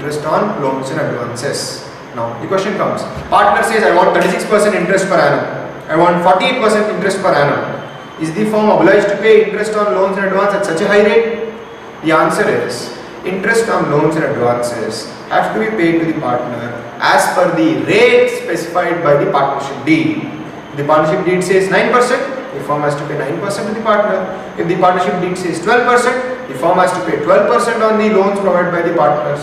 interest on loans and advances. Now the question comes, partner says I want 36% interest per annum, I want 48% interest per annum. Is the firm obliged to pay interest on loans and advances at such a high rate? The answer is, interest on loans and advances have to be paid to the partner as per the rate specified by the partnership deed. The partnership deed says 9%, the firm has to pay 9% to the partner. If the partnership deed says 12%, the firm has to pay 12% on the loans provided by the partners.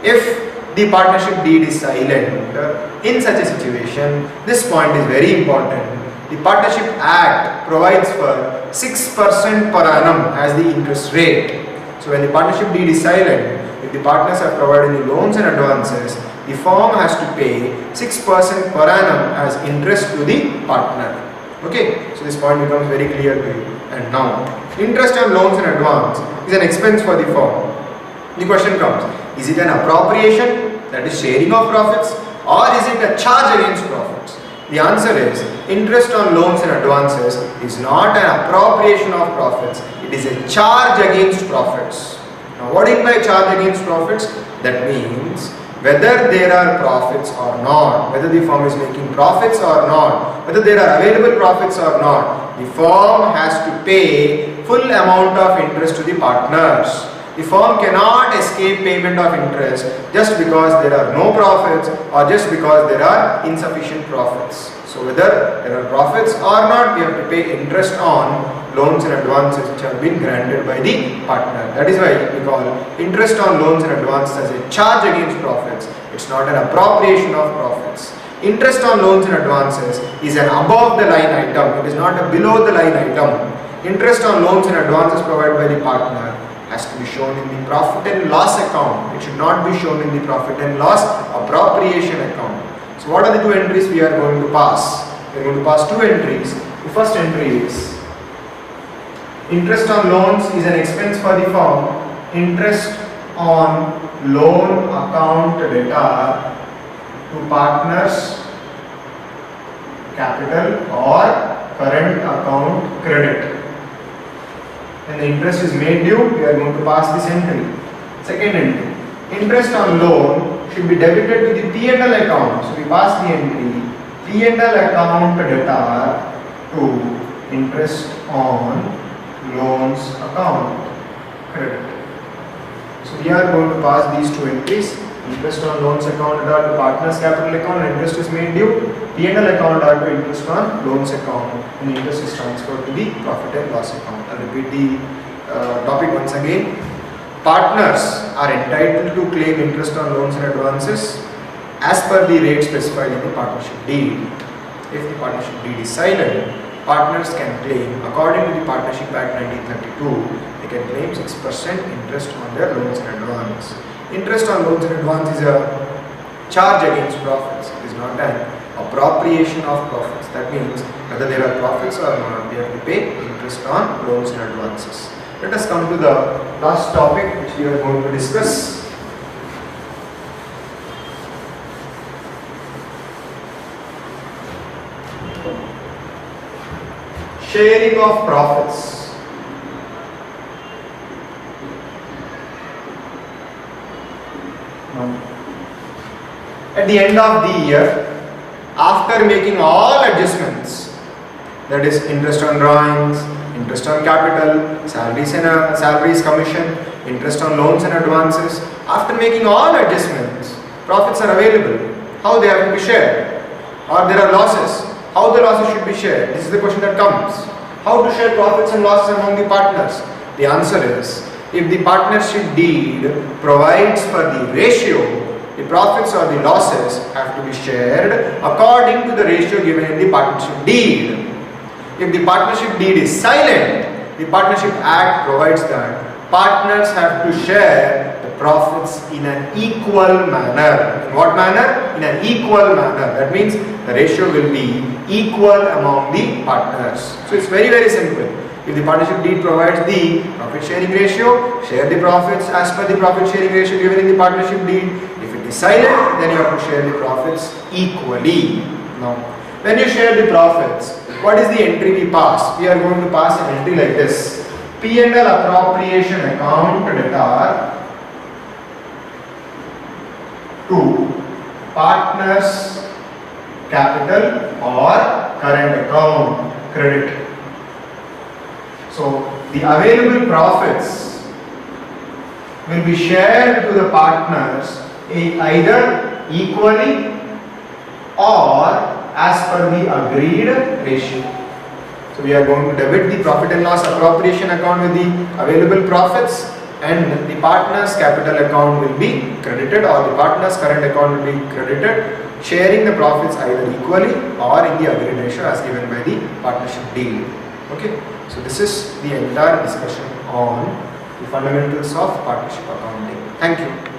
If the partnership deed is silent, in such a situation, this point is very important. The Partnership Act provides for 6% per annum as the interest rate. So when the partnership deed is silent, if the partners have provided the loans and advances, the firm has to pay 6% per annum as interest to the partner. Okay, so this point becomes very clear to you. And now, interest on loans and advance is an expense for the firm. The question comes, is it an appropriation, that is sharing of profits, or is it a charge against profits? The answer is, interest on loans and advances is not an appropriation of profits, it is a charge against profits. Now what do you mean by charge against profits? That means whether there are profits or not, whether the firm is making profits or not, whether there are available profits or not, the firm has to pay full amount of interest to the partners. The firm cannot escape payment of interest just because there are no profits or just because there are insufficient profits. So whether there are profits or not, we have to pay interest on loans and advances which have been granted by the partner. That is why we call interest on loans and advances as a charge against profits. It's not an appropriation of profits. Interest on loans and advances is an above the line item. It is not a below the line item. Interest on loans and advances provided by the partner has to be shown in the profit and loss account. It should not be shown in the profit and loss appropriation account. So what are the two entries we are going to pass? We are going to pass two entries. The first entry is, interest on loans is an expense for the firm. Interest on loan account data to partners capital or current account credit. When the interest is made due, we are going to pass this entry. Second entry, interest on loan should be debited to the P&L account. So we pass the entry, P&L account data to interest on loans account credit. So we are going to pass these two entries. Interest on loans account data to partners capital account, and interest is made due. P&L account data to interest on loans account, and interest is transferred to the profit and loss account. I'll repeat the topic once again. Partners are entitled to claim interest on loans and advances as per the rate specified in the partnership deed. If the partnership deed is silent, partners can claim, according to the Partnership Act 1932, they can claim 6% interest on their loans and advance. Interest on loans and advance is a charge against profits. It is not an appropriation of profits. That means whether there are profits or not, we have to pay interest on loans and advances. Let us come to the last topic which we are going to discuss. Sharing of profits. At the end of the year, after making all adjustments, that is interest on drawings, interest on capital, salaries, commission, interest on loans and advances, after making all adjustments, profits are available. How they have to be shared? Or there are losses. How the losses should be shared? This is the question that comes. How to share profits and losses among the partners? The answer is, if the partnership deed provides for the ratio, the profits or the losses have to be shared according to the ratio given in the partnership deed. If the partnership deed is silent, the Partnership Act provides that partners have to share the profits in an equal manner. In what manner? In an equal manner. That means the ratio will be equal among the partners. So it's very, very simple. If the partnership deed provides the profit sharing ratio, share the profits as per the profit sharing ratio given in the partnership deed. If it is silent, then you have to share the profits equally. Now, when you share the profits, what is the entry we pass? We are going to pass an entry like this. P&L appropriation account data to partners' capital or current account credit. So the available profits will be shared to the partners either equally or as per the agreed ratio. So we are going to debit the profit and loss appropriation account with the available profits, and the partners capital account will be credited, or the partners current account will be credited, sharing the profits either equally or in the agreed ratio as given by the partnership deal. Okay, so this is the entire discussion on the fundamentals of partnership accounting. Thank you.